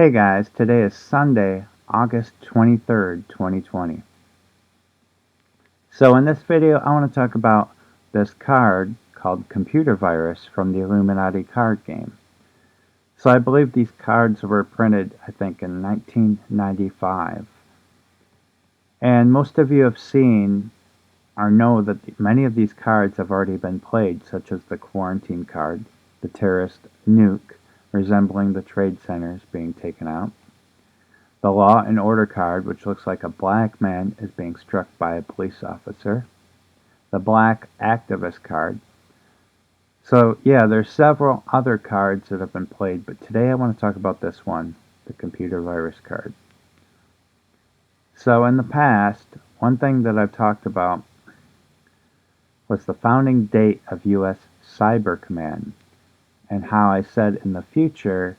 Hey guys, today is Sunday, August 23rd, 2020. So in this video, I want to talk about this card called Computer Virus from the Illuminati card game. So I believe these cards were printed, I think, in 1995. And most of you have seen or know that many of these cards have already been played, such as the Quarantine card, the Terrorist Nuke, resembling the trade centers being taken out, the Law and Order card, which looks like a black man is being struck by a police officer. The Black Activist card. So yeah, there's several other cards that have been played, but today I want to talk about this one, the Computer Virus card. So in the past, one thing that I've talked about was the founding date of U.S. Cyber Command, and how I said in the future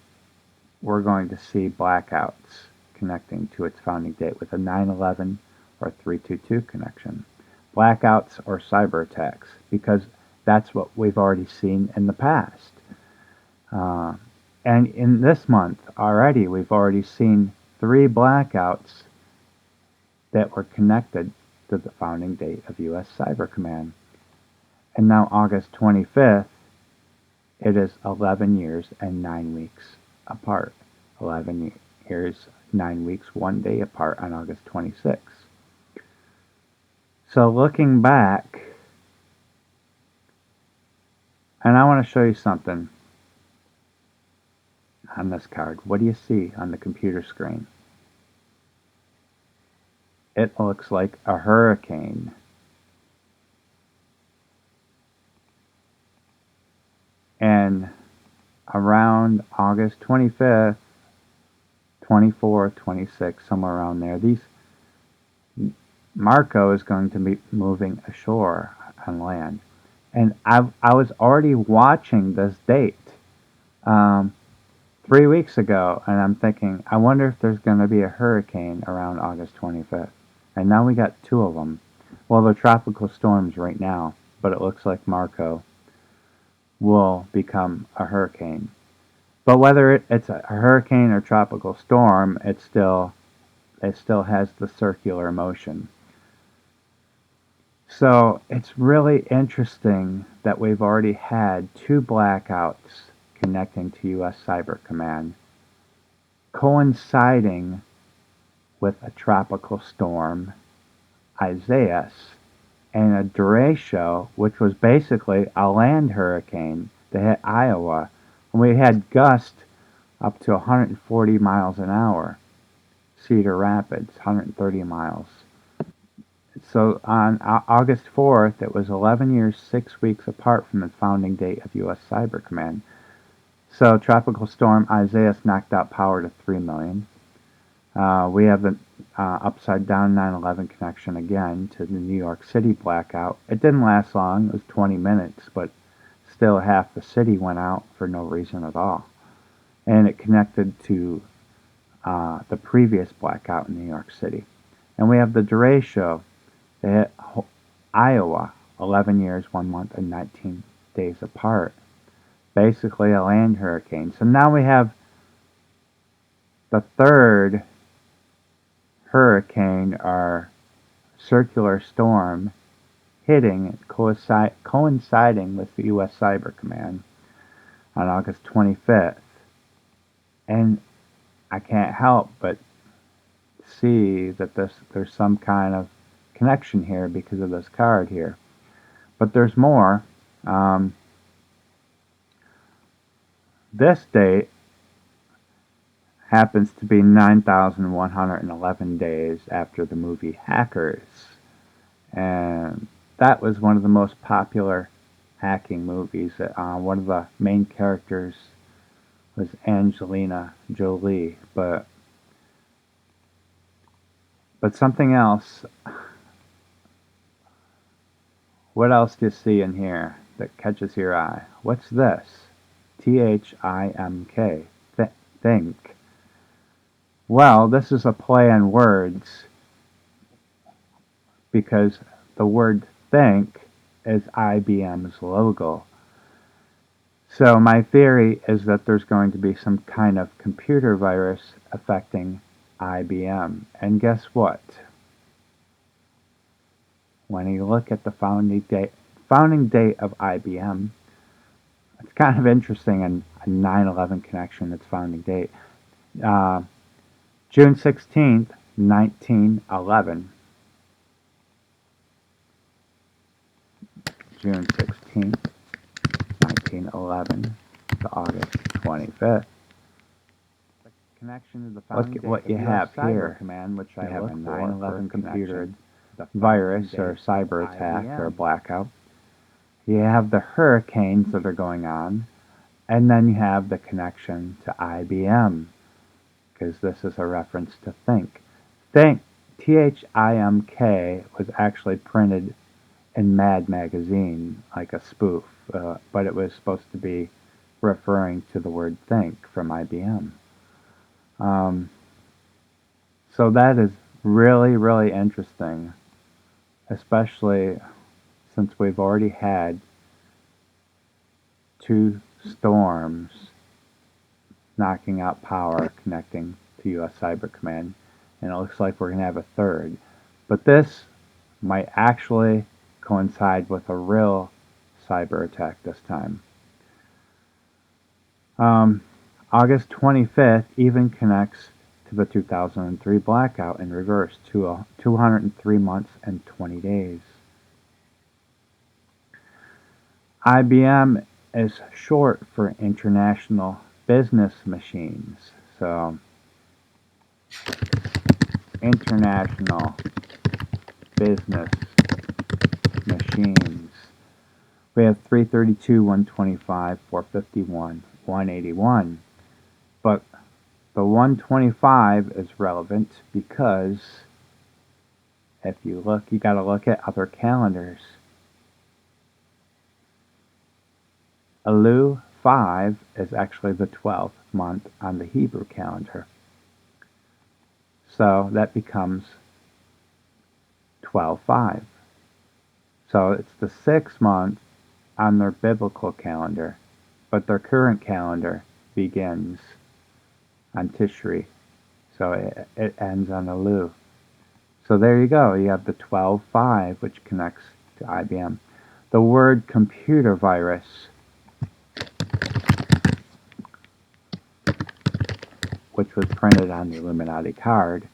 we're going to see blackouts connecting to its founding date with a 9/11 or 3/22 connection. Blackouts or cyber attacks, because that's what we've already seen in the past. Uh, and in this month already, we've already seen 3 blackouts that were connected to the founding date of U.S. Cyber Command. And now August 25th, it is 11 years and 9 weeks apart. 11 years, 9 weeks, 1 day apart on August 26th. So looking back, and I want to show you something on this card. What do you see on the computer screen? It looks like a hurricane. And around August 25th, 24th, 26th, somewhere around there, Marco is going to be moving ashore on land. And I was already watching this date 3 weeks ago, and I'm thinking, I wonder if there's going to be a hurricane around August 25th. And now we got 2 of them. Well, they're tropical storms right now, but it looks like Marco will become a hurricane. But whether it's a hurricane or tropical storm, it still has the circular motion. So it's really interesting that we've already had 2 blackouts connecting to U.S. Cyber Command, coinciding with a tropical storm, Isaias, and a derecho, which was basically a land hurricane that hit Iowa. And we had gusts up to 140 miles an hour. Cedar Rapids, 130 miles. So on August 4th, it was 11 years, 6 weeks apart from the founding date of U.S. Cyber Command. So Tropical Storm Isaias knocked out power to 3 million. We have the upside down 9/11 connection again to the New York City blackout. It didn't last long, it was 20 minutes, but still half the city went out for no reason at all. And it connected to the previous blackout in New York City. And we have the derecho that hit Iowa, 11 years, 1 month, and 19 days apart. Basically a land hurricane. So now we have the third hurricane or circular storm hitting, coinciding with the U.S. Cyber Command on August 25th. And I can't help but see that there's some kind of connection here because of this card here. But there's more. This date happens to be 9,111 days after the movie Hackers. And that was one of the most popular hacking movies. One of the main characters was Angelina Jolie. But something else. What else do you see in here that catches your eye? What's this? THIMK. Think. Well, this is a play on words because the word think is IBM's logo. So my theory is that there's going to be some kind of computer virus affecting IBM. And guess what? When you look at the founding date of IBM, it's kind of interesting in a 9/11 connection, its founding date. Uh, June 16th, 1911. June 16th, 1911 to August 25th. Connection to the founding date. Look at what you have here. Command, which I have a 9/11 computer virus or cyber attack or blackout. You have the hurricanes that are going on, and then you have the connection to IBM, because this is a reference to Think. Think, THIMK, was actually printed in Mad magazine, like a spoof, but it was supposed to be referring to the word think from IBM. So that is really, really interesting, especially since we've already had 2 storms knocking out power connecting to U.S. Cyber Command, and it looks like we're going to have a third. But this might actually coincide with a real cyber attack this time. August 25th even connects to the 2003 blackout in reverse, to 203 months and 20 days. IBM is short for International Business Machines. So, International Business Machines. We have 332, 125, 451, 181. But the 125 is relevant because if you look, you got to look at other calendars. Elul 5 is actually the 12th month on the Hebrew calendar. So that becomes 12/5. So it's the 6th month on their biblical calendar, but their current calendar begins on Tishri. So it ends on Elul. So there you go. You have the 12/5, which connects to IBM. The word computer virus, which was printed on the Illuminati card,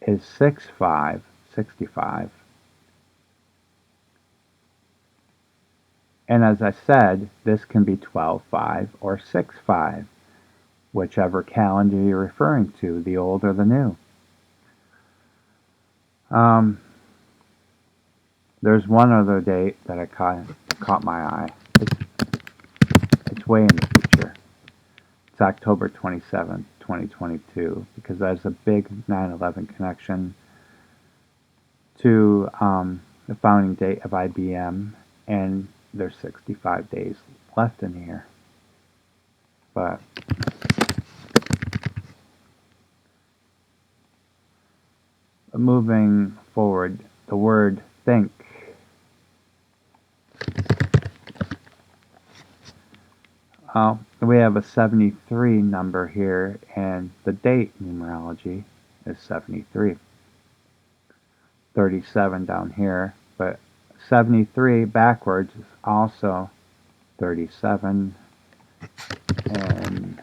is 6565. And as I said, this can be 12/5 or 6/5, whichever calendar you're referring to, the old or the new. There's one other date that I caught my eye. It's way in the future. It's October 27th, 2022, because there's a big 9/11 connection to the founding date of IBM, and there's 65 days left in here. But moving forward, the word think. We have a 73 number here, and the date numerology is 73. 37 down here, but 73 backwards is also 37, and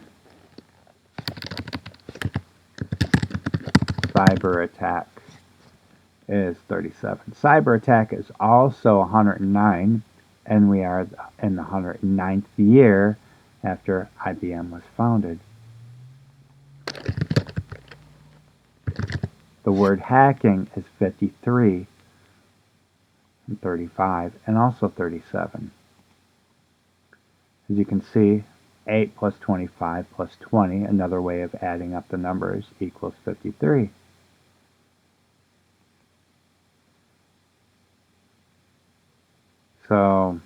cyber attack is 37. Cyber attack is also 109, and we are in the 109th year after IBM was founded. The word hacking is 53, and 35, and also 37. As you can see, 8 plus 25 plus 20, another way of adding up the numbers, equals 53. So,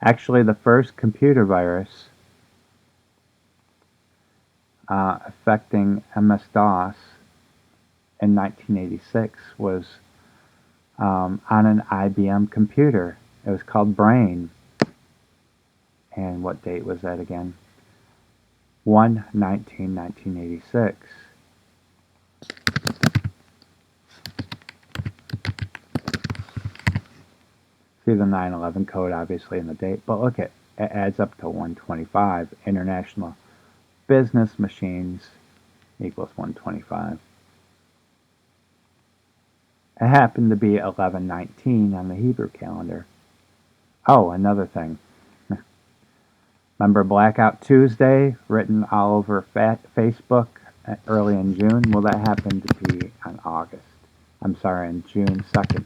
actually the first computer virus affecting MS-DOS in 1986 was on an IBM computer. It was called Brain. And what date was that again? 1/19/1986. See the 9/11 code obviously in the date, but look, it adds up to 125. International Business Machines equals 125. It happened to be 11/19 on the Hebrew calendar. Oh, another thing. Remember Blackout Tuesday, written all over Facebook early in June? Well, that happened to be on on June 2nd.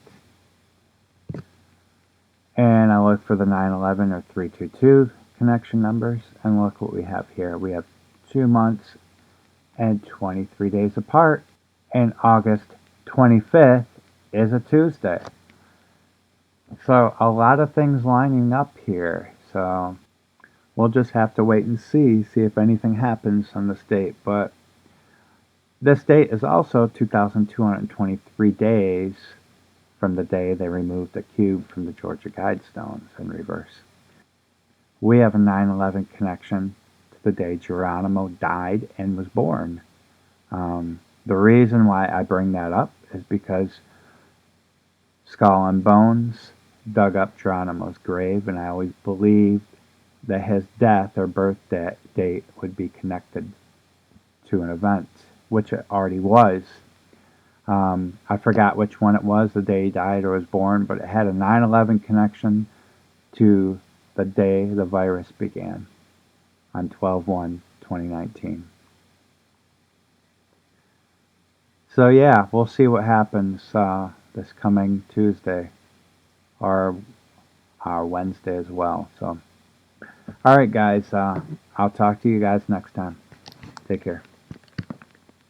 And I look for the 9/11 or 322 connection numbers, and look what we have here. We have 2 months and 23 days apart, and August 25th is a Tuesday. So a lot of things lining up here. So we'll just have to wait and see if anything happens on this date. But this date is also 2,223 days from the day they removed the cube from the Georgia Guidestones in reverse. We have a 9/11 connection to the day Geronimo died and was born. The reason why I bring that up is because Skull and Bones dug up Geronimo's grave, and I always believed that his death or birth date would be connected to an event, which it already was. I forgot which one it was, the day he died or was born, but it had a 9/11 connection to the day the virus began on 12/1/2019. So yeah, we'll see what happens this coming Tuesday or Wednesday as well. So, all right, guys, I'll talk to you guys next time. Take care.